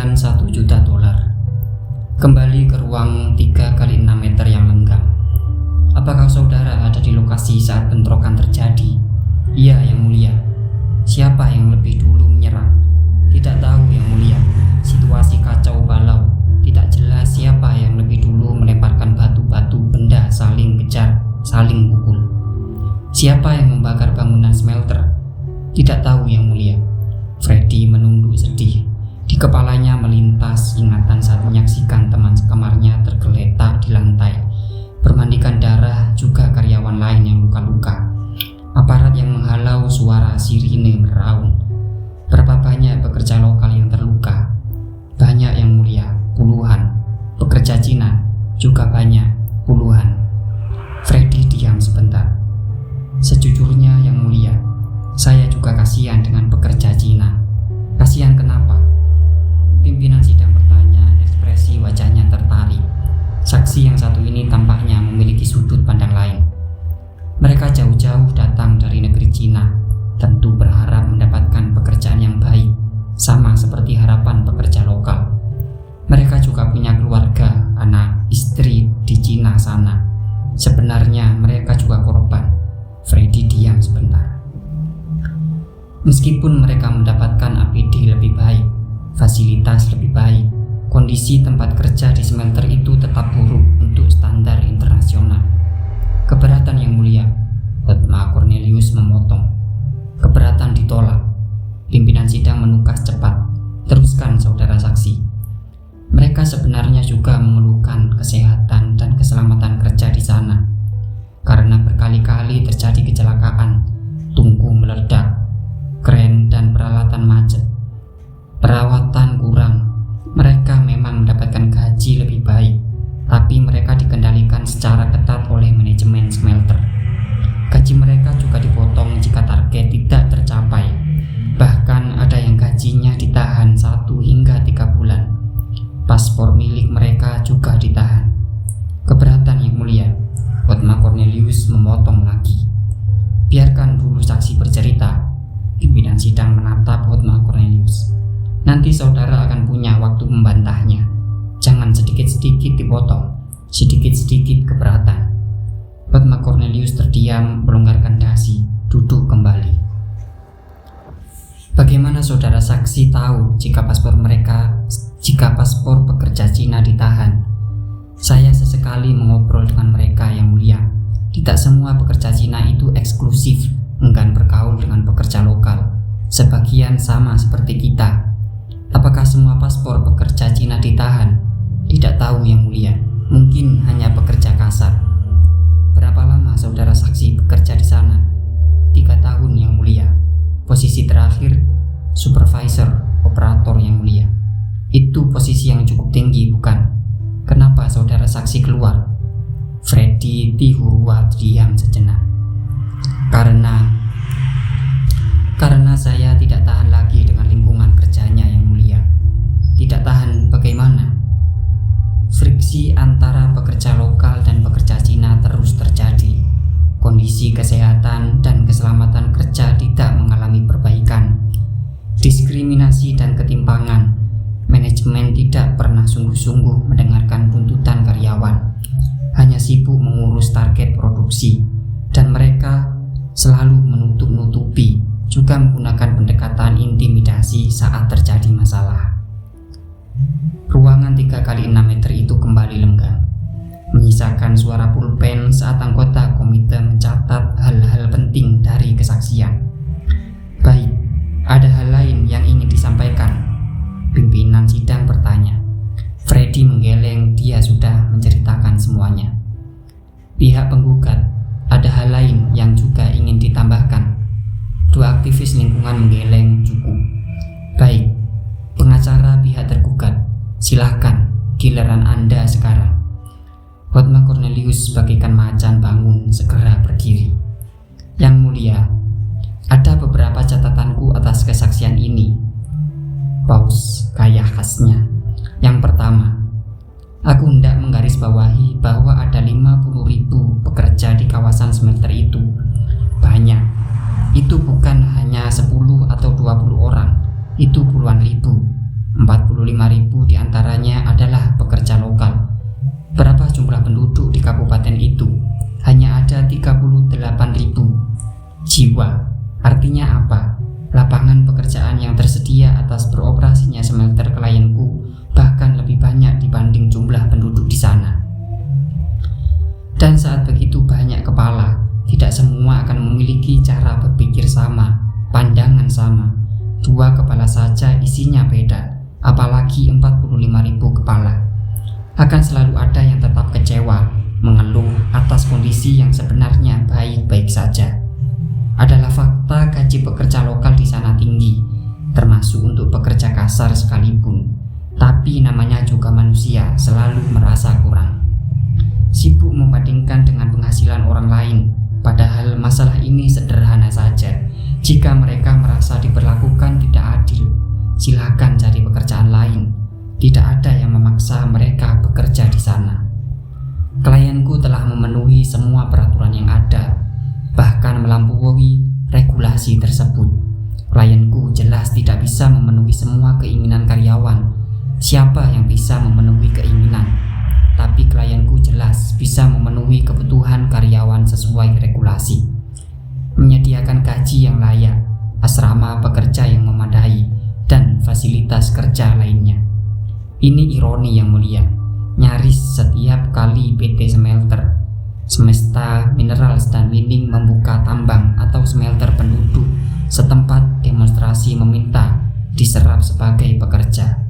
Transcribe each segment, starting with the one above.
Sekian $1 juta. Kembali ke ruang 3x6 meter yang lenggang. Apakah saudara ada di lokasi saat bentrokan terjadi? Iya, Yang Mulia. Siapa yang lebih dulu menyerang? Tidak tahu, Yang Mulia. Situasi kacau balau. Tidak jelas siapa yang lebih dulu melemparkan batu-batu, benda, saling kejar, saling pukul. Siapa yang membakar bangunan smelter? Tidak tahu, Yang Mulia. Freddy menunduk sedih. Di kepalanya melintas ingatan saat menyaksikan teman sekamarnya tergeletak di lantai, bermandikan darah, juga karyawan lain yang luka-luka. Aparat yang menghalau, suara sirine meraung. Berapa banyak pekerja lokal yang terluka? Banyak, Yang Mulia, puluhan. Pekerja Cina juga banyak, puluhan. Freddy diam sebentar. Sejujurnya, Yang Mulia, saya juga kasihan dengan pekerja Cina. Kasihan kenapa? Pimpinan sidang bertanya, ekspresi wajahnya tertarik. Saksi yang satu ini tampaknya memiliki sudut pandang lain. Mereka jauh-jauh datang dari negeri Cina, tentu berharap mendapatkan pekerjaan yang baik, sama seperti harapan pekerja lokal. Mereka juga punya keluarga, anak, istri di Cina sana. Sebenarnya mereka juga korban. Freddy diam sebentar. Meskipun mereka mendapatkan APD lebih baik, fasilitas lebih baik, kondisi tempat kerja di smelter itu tetap buruk untuk standar internasional. Keberatan, Yang Mulia. Hotma Cornelius memotong. Keberatan ditolak. Pimpinan sidang menukas cepat. Teruskan, saudara saksi. Mereka sebenarnya juga mengeluhkan kesehatan dan keselamatan kerja di sana. Karena berkali-kali terjadi kecelakaan, tungku meledak, kren dan peralatan macet. Perawatan kurang. Mereka memang mendapatkan gaji lebih baik, tapi mereka dikendalikan secara ketat oleh manajemen smelter. Gaji mereka juga dipotong jika target tidak tercapai. Bahkan ada yang gajinya ditahan 1 hingga 3 bulan. Paspor milik mereka juga ditahan. Keberatan, Yang Mulia. Hotma Cornelius memotong lagi. Biarkan dulu saksi bercerita. Pimpinan sidang menatap Hotma Cornelius. Nanti saudara akan punya waktu membantahnya. Jangan sedikit-sedikit dipotong, sedikit-sedikit keberatan. Hotma Cornelius terdiam, melonggarkan dasi, duduk kembali. Bagaimana saudara saksi tahu jika paspor pekerja Cina ditahan? Saya sesekali mengobrol dengan mereka, Yang Mulia. Tidak semua pekerja Cina itu eksklusif, enggan bergaul dengan pekerja lokal. Sebagian sama seperti kita. Apakah semua paspor pekerja Cina ditahan? Tidak tahu, Yang Mulia. Mungkin hanya pekerja kasar. Berapa lama saudara saksi bekerja di sana? 3 tahun, Yang Mulia. Posisi terakhir, supervisor, operator, Yang Mulia. Itu posisi yang cukup tinggi, bukan? Kenapa saudara saksi keluar? Freddy Tihurua diam sejenak. Karena saya tidak tahan lagi dengan lingkungan kerjanya, Yang Mulia. Tidak tahan bagaimana? Friksi antara pekerja lokal dan pekerja Cina terus terjadi. Kondisi kesehatan dan keselamatan kerja tidak mengalami perbaikan. Diskriminasi dan ketimpangan. Manajemen tidak pernah sungguh-sungguh mendengarkan tuntutan karyawan. Hanya sibuk mengurus target produksi. Dan mereka selalu menutup-nutupi, juga menggunakan pendekatan intimidasi saat terjadi masalah. Ruangan 3x6 meter itu kembali lenggang, menyisakan suara pulpen saat anggota komite mencatat hal-hal penting dari kesaksian. Baik, ada hal lain yang ingin disampaikan? Pimpinan sidang bertanya. Freddy menggeleng, dia sudah menceritakan semuanya. Pihak penggugat, ada hal lain yang juga ingin ditambahkan? 2 aktivis lingkungan menggeleng, cukup. Baik, pengacara pihak tergugat, silahkan, giliran Anda sekarang. Hotma Cornelius bagaikan macan bangun, segera berdiri. Yang Mulia, ada beberapa catatanku atas kesaksian ini. Paus gaya khasnya. Yang pertama, aku hendak menggarisbawahi bahwa ada 50.000 pekerja di kawasan smelter itu. Banyak. Itu bukan hanya 10 atau 20 orang. Itu puluhan ribu. 45.000 klien itu hanya ada 38.000 jiwa. Artinya apa? Lapangan pekerjaan yang tersedia atas beroperasinya smelter klienku bahkan lebih banyak dibanding jumlah penduduk di sana. Dan saat begitu banyak kepala, tidak semua akan memiliki cara berpikir sama, pandangan sama. 2 kepala saja isinya beda, apalagi 45.000 kepala. Akan selalu ada yang tetap kecewa, mengeluh atas kondisi yang sebenarnya baik-baik saja. Adalah fakta gaji pekerja lokal di sana tinggi, termasuk untuk pekerja kasar sekalipun. Tapi namanya juga manusia, selalu merasa kurang. Sibuk membandingkan dengan penghasilan orang lain, padahal masalah ini sederhana saja. Jika mereka merasa diperlakukan tidak adil, silakan cari pekerjaan lain. Tidak ada yang memaksa mereka bekerja di sana. Klienku telah memenuhi semua peraturan yang ada, bahkan melampaui regulasi tersebut. Klienku jelas tidak bisa memenuhi semua keinginan karyawan. Siapa yang bisa memenuhi keinginan? Tapi klienku jelas bisa memenuhi kebutuhan karyawan sesuai regulasi. Menyediakan gaji yang layak, asrama pekerja yang memadai, dan fasilitas kerja lainnya. Ini ironi yang mulia. Nyaris setiap kali PT Smelter, Semesta Minerals dan Mining membuka tambang atau smelter, penduduk setempat demonstrasi meminta diserap sebagai pekerja.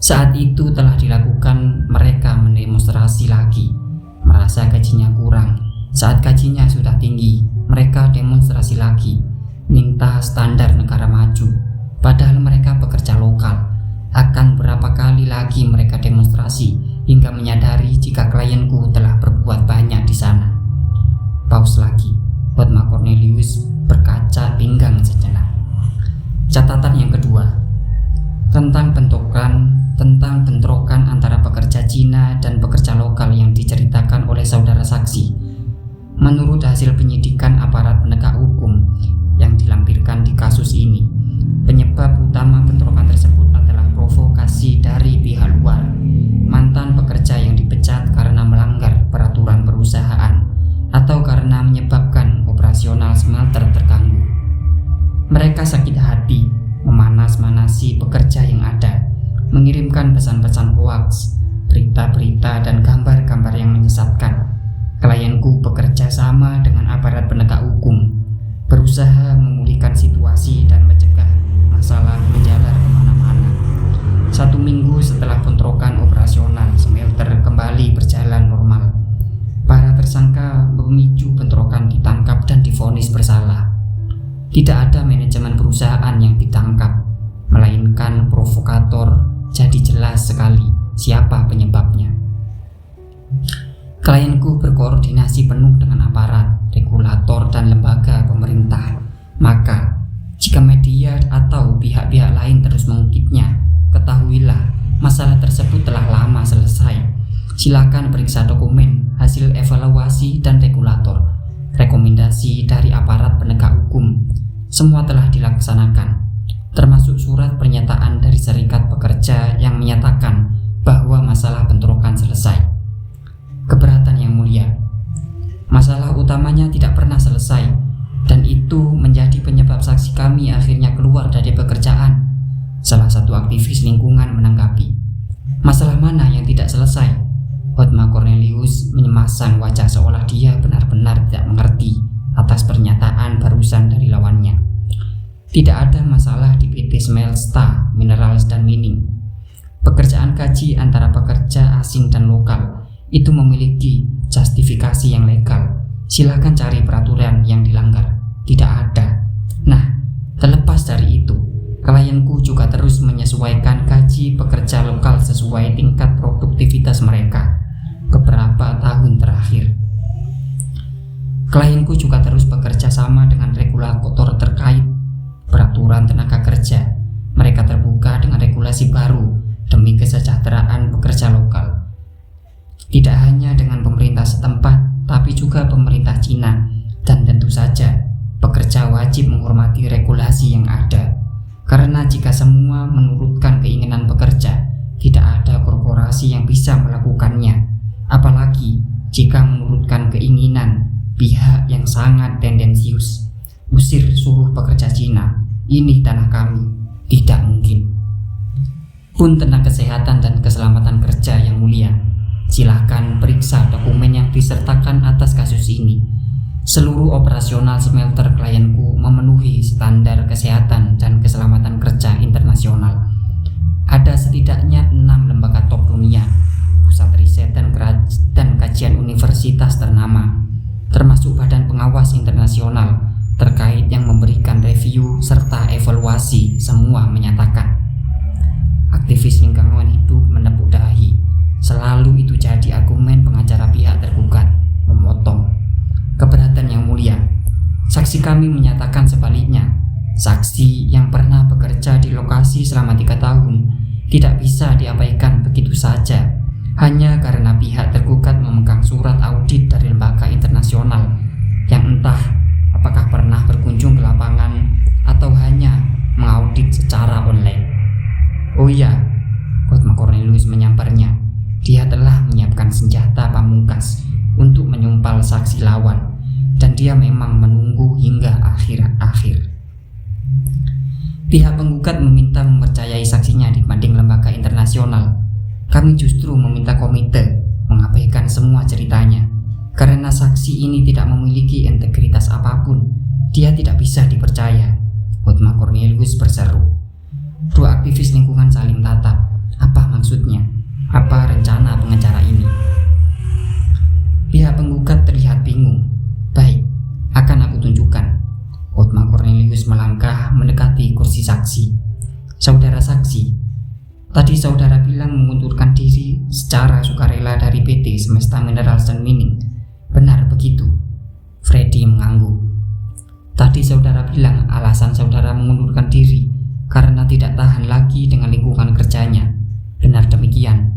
Saat itu telah dilakukan, mereka mendemonstrasi lagi, merasa gajinya kurang. Saat gajinya sudah tinggi, mereka demonstrasi lagi, minta standar negara maju, padahal mereka pekerja lokal. Akan berapa kali lagi mereka demonstrasi hingga menyadari jika klienku telah berbuat banyak di sana. Pause lagi, Hotma Cornelius berkaca pinggang sejenak. Catatan yang kedua, tentang bentrokan antara pekerja Cina dan pekerja lokal yang diceritakan oleh saudara saksi. Menurut hasil penyidikan aparat penegak hukum yang dilampirkan di kasus ini, penyebab utama bentrokan tersebut adalah provokasi dari pihak luar. Mantan pekerja yang dipecat karena melanggar peraturan perusahaan atau karena menyebabkan operasional smelter terganggu. Mereka sakit hati, memanas-manasi pekerja yang ada, mengirimkan pesan-pesan hoaks, berita-berita dan gambar-gambar yang menyesatkan. Klienku bekerja sama dengan aparat penegak hukum, berusaha memulihkan situasi dan mencegah masalah menjalar kemana-mana. 1 minggu setelah bentrokan operasional, smelter kembali berjalan normal. Para tersangka pemicu bentrokan ditangkap dan divonis bersalah. Tidak ada manajemen perusahaan yang ditangkap, melainkan provokator. Jadi jelas sekali siapa penyebabnya. Klienku berkoordinasi penuh dengan aparat, regulator, dan lembaga pemerintah. Maka, jika media atau pihak-pihak lain terus mengungkitnya, ketahuilah masalah tersebut telah lama selesai. Silakan periksa dokumen, hasil evaluasi dan regulator, rekomendasi dari aparat penegak hukum. Semua telah dilaksanakan, termasuk surat pernyataan dari Serikat Pekerja yang menyatakan bahwa masalah bentrokan selesai. Keberatan yang mulia, masalah utamanya tidak pernah selesai, dan itu menjadi penyebab saksi kami akhirnya keluar dari pekerjaan. Salah satu aktivis lingkungan menanggapi, masalah mana yang tidak selesai? Hotma Cornelius menyemasang wajah seolah dia benar-benar tidak mengerti atas pernyataan barusan dari lawannya. Tidak ada masalah di PT Semesta Minerals dan Mining. Pekerjaan gaji antara pekerja asing dan lokal itu memiliki justifikasi yang legal. Silakan cari peraturan yang dilanggar. Tidak ada. Nah, terlepas dari itu, klienku juga terus menyesuaikan gaji pekerja lokal sesuai tingkat produktivitas mereka beberapa tahun terakhir. Klienku juga terus bekerja sama dengan regulator terkait peraturan tenaga kerja. Mereka terbuka dengan regulasi baru demi kesejahteraan pekerja lokal. Tidak hanya dengan pemerintah setempat, tapi juga pemerintah Cina. Dan tentu saja, pekerja wajib menghormati regulasi yang ada. Karena jika semua menurutkan keinginan pekerja, tidak ada korporasi yang bisa melakukannya. Apalagi jika menurutkan keinginan pihak yang sangat tendensius. Usir suruh pekerja Cina, ini tanah kami. Tidak mungkin. Pun tentang kesehatan dan keselamatan kerja yang mulia, silahkan periksa dokumen yang disertakan atas kasus ini. Seluruh operasional smelter klienku memenuhi standar kesehatan dan keselamatan kerja internasional. Ada setidaknya 6 lembaga top dunia, pusat riset dan kajian universitas ternama, termasuk badan pengawas internasional terkait yang memberikan review serta evaluasi, semua menyatakan. Aktivis lingkungan hidup menepuk dahi. Selalu itu jadi argumen pengacara pihak tergugat, memotong. Keberatan yang mulia, saksi kami menyatakan sebaliknya. Saksi yang pernah bekerja di lokasi selama 3 tahun tidak bisa diabaikan begitu saja hanya karena pihak tergugat memegang surat audit dari lembaga internasional yang entah apakah pernah berkunjung ke lapangan atau hanya mengaudit secara online. Oh iya, Hotma Cornelius menyamparnya. Dia telah menyiapkan senjata pamungkas untuk menyumpal saksi lawan, dan dia memang menunggu hingga akhir-akhir. Pihak penggugat meminta mempercayai saksinya dibanding lembaga internasional. Kami justru meminta komite mengabaikan semua ceritanya. Karena saksi ini tidak memiliki integritas apapun, dia tidak bisa dipercaya. Hotma Cornelius berseru. Dua aktivis lingkungan saling tatap. Apa maksudnya? Apa rencana pengacara ini? Pihak penggugat terlihat bingung. Baik, akan aku tunjukkan. Hotma Cornelius melangkah mendekati kursi saksi. Saudara saksi, tadi saudara bilang mengundurkan diri secara sukarela dari PT Semesta Minerals dan Mining. Benar begitu? Freddy mengangguk. Tadi saudara bilang alasan saudara mengundurkan diri karena tidak tahan lagi dengan lingkungan kerjanya. Benar demikian?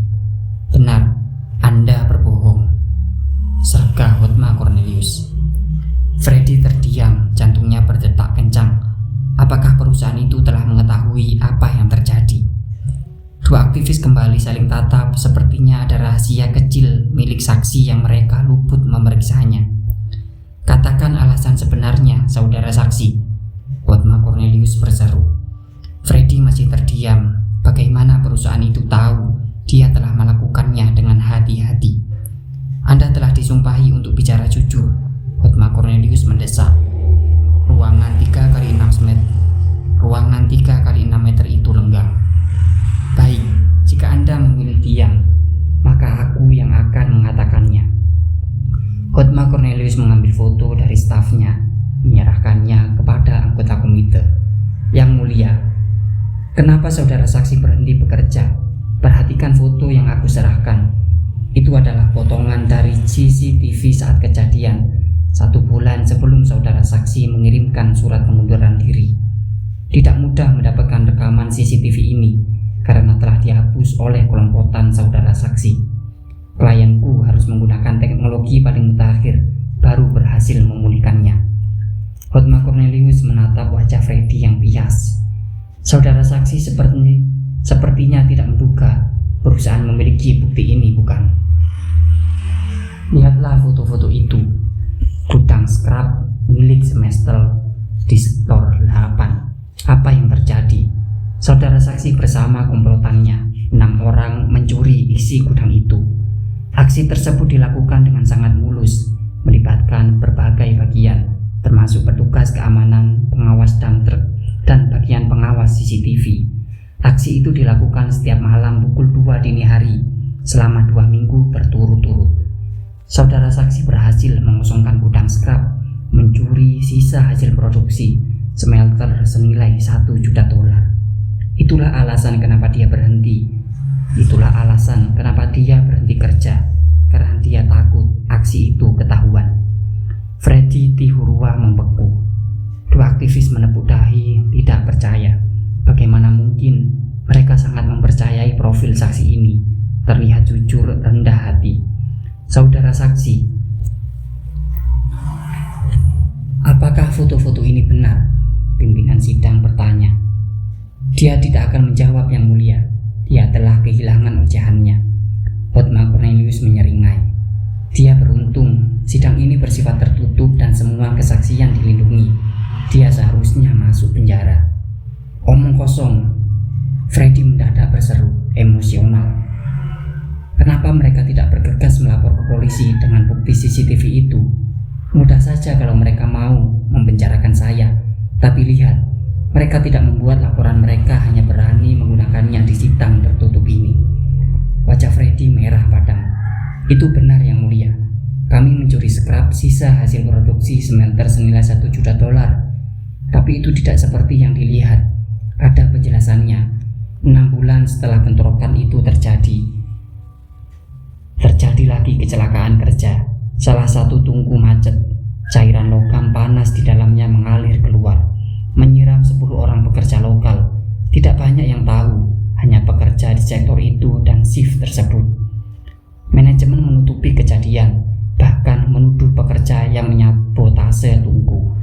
Benar, Anda berbohong, sergah Hotma Cornelius. Freddy terdiam, jantungnya berdetak kencang. Apakah perusahaan itu telah mengetahui apa yang terjadi? Dua aktivis kembali saling tatap, sepertinya ada rahasia kecil milik saksi yang mereka luput memeriksanya. Katakan alasan sebenarnya, saudara saksi, Hotma Cornelius berseru. Freddy masih terdiam. Bagaimana perusahaan itu tahu dia telah melakukannya dengan hati-hati? Anda telah disumpahi untuk bicara jujur, Hotma Cornelius mendesak. Ruangan 3x6 meter. Ruangan 3x6 meter itu lenggang. Baik, jika Anda memilih diam, maka aku yang akan mengatakannya. Hotma Cornelius mengambil foto dari stafnya, menyerahkannya kepada anggota komite. Yang mulia, kenapa saudara saksi berhenti bekerja? Perhatikan foto yang aku serahkan. Itu adalah potongan dari CCTV saat kejadian 1 bulan sebelum saudara saksi mengirimkan surat pengunduran diri. Tidak mudah mendapatkan rekaman CCTV ini karena telah dihapus oleh kelompokan saudara saksi. Klienku harus menggunakan teknologi paling mutakhir baru berhasil memulihkannya. Hotma Cornelius menatap wajah Freddy yang bias. Saudara saksi sepertinya tidak menduga perusahaan memiliki bukti ini, bukan? Lihatlah foto-foto itu. Gudang scrap milik Semester di sektor 8. Apa yang terjadi? Saudara saksi bersama komplotannya, 6 orang mencuri isi gudang itu. Aksi tersebut dilakukan dengan sangat mulus, melibatkan berbagai bagian, termasuk petugas keamanan, pengawas dump truck, dan bagian pengawas CCTV. Aksi itu dilakukan setiap malam pukul 2 dini hari, selama 2 minggu berturut-turut. Saudara saksi berhasil mengosongkan gudang scrap, mencuri sisa hasil produksi smelter senilai $1 juta. Itulah alasan kenapa dia berhenti. Itulah alasan kenapa dia berhenti kerja, karena dia takut aksi itu ketahuan. Freddy Tihurua membeku. Dua aktivis menepuk dahi, tidak percaya. Bagaimana mungkin mereka sangat mempercayai profil saksi ini, terlihat jujur, rendah hati. Saudara saksi, apakah foto-foto ini benar? Pimpinan sidang bertanya. Dia tidak akan menjawab, yang mulia. Dia telah kehilangan ocehannya. Hotma Cornelius menyeringai. Dia beruntung, sidang ini bersifat tertutup dan semua kesaksian dilindungi. Dia seharusnya masuk penjara. Omong kosong. Freddy mendadak berseru, emosional. Kenapa mereka tidak bergegas melapor ke polisi dengan bukti CCTV itu? Mudah saja kalau mereka mau mempenjarakan saya. Tapi lihat, mereka tidak membuat laporan, mereka hanya berani menggunakannya di sidang tertutup ini. Wajah Freddy merah padam. Itu benar yang mulia. Kami mencuri scrap sisa hasil produksi smelter senilai $1 juta. Tapi itu tidak seperti yang dilihat. Ada penjelasannya. 6 bulan setelah bentrokan itu terjadi lagi kecelakaan kerja. Salah satu tungku macet. Cairan logam panas di dalamnya mengalir keluar, menyiram 10 orang pekerja lokal. Tidak banyak yang tahu, hanya pekerja di sektor itu dan shift tersebut. Manajemen menutupi kejadian, bahkan menuduh pekerja yang menyabotase tungku.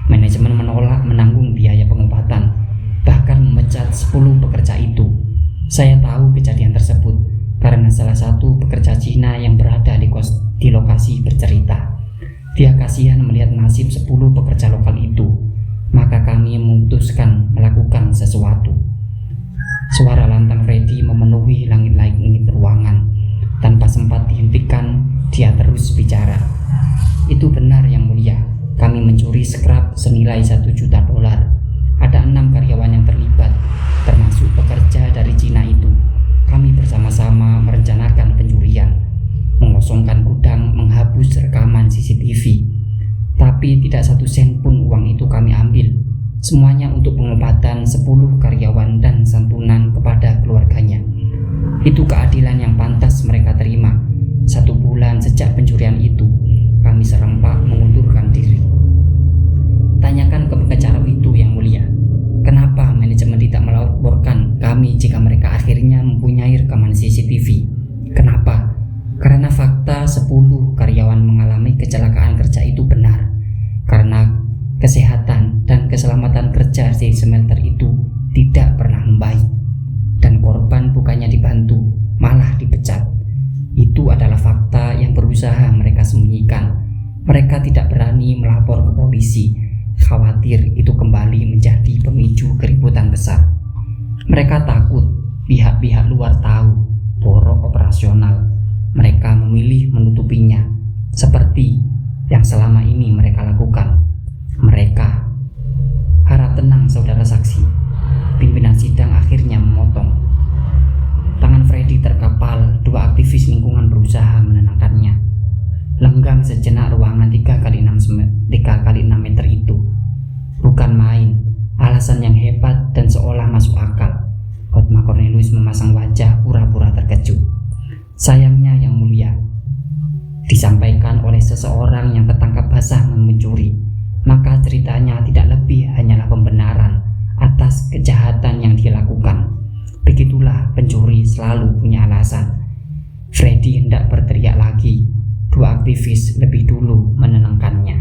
Manajemen menolak menanggung biaya pengobatan, bahkan memecat 10 pekerja itu. Saya tahu kejadian tersebut karena salah satu pekerja Cina yang berada di lokasi bercerita. Dia kasihan melihat nasib 10 pekerja lokal itu, maka kami memutuskan melakukan sesuatu. Suara lantang Freddy memenuhi langit-langit ruangan. Tanpa sempat dihentikan, dia terus bicara. Itu benar yang mulia. Kami mencuri scrap senilai $1 juta. Ada 6 karyawan yang terlibat, termasuk pekerja dari Cina itu. Kami bersama-sama merencanakan pencurian, mengosongkan gudang, menghapus rekaman CCTV. Tapi tidak 1 sen pun uang itu kami ambil. Semuanya untuk pengobatan 10 karyawan dan santunan kepada keluarganya. Itu keadilan yang pantas mereka terima. 1 bulan sejak pencurian itu, kami serempak mengundurkan diri. Tanyakan ke pengacara itu yang mulia. Kenapa manajemen tidak melaporkan kami jika mereka akhirnya mempunyai rekaman CCTV? Kenapa? Karena fakta 10 karyawan mengalami kecelakaan kerja itu benar. Karena kesehatan dan keselamatan kerja di smelter itu tidak pernah membaik. Dan korban bukannya dibantu, malah dipecat. Itu adalah fakta yang berusaha mereka sembunyikan. Mereka tidak berani melapor ke polisi, khawatir itu kembali menjadi pemicu keributan besar. Mereka takut pihak-pihak luar tahu borok operasional. Mereka memilih menutupinya, seperti yang selama ini mereka lakukan. Mereka harap tenang, saudara saksi. Pimpinan sidang akhirnya memotong. Tangan Freddy terkapal. 2 aktivis lingkungan berusaha menenangkannya. Lenggang sejenak ruangan 3x6 meter itu. Bukan main, alasan yang hebat dan seolah masuk akal. Hotma Cornelius memasang wajah pura-pura terkejut. Sayangnya yang mulia, disampaikan oleh seseorang yang tertangkap basah mencuri, maka ceritanya tidak lebih hanyalah pembenaran atas kejahatan yang dilakukan. Begitulah pencuri selalu punya alasan. Freddy hendak berteriak lagi. 2 aktivis lebih dulu menenangkannya.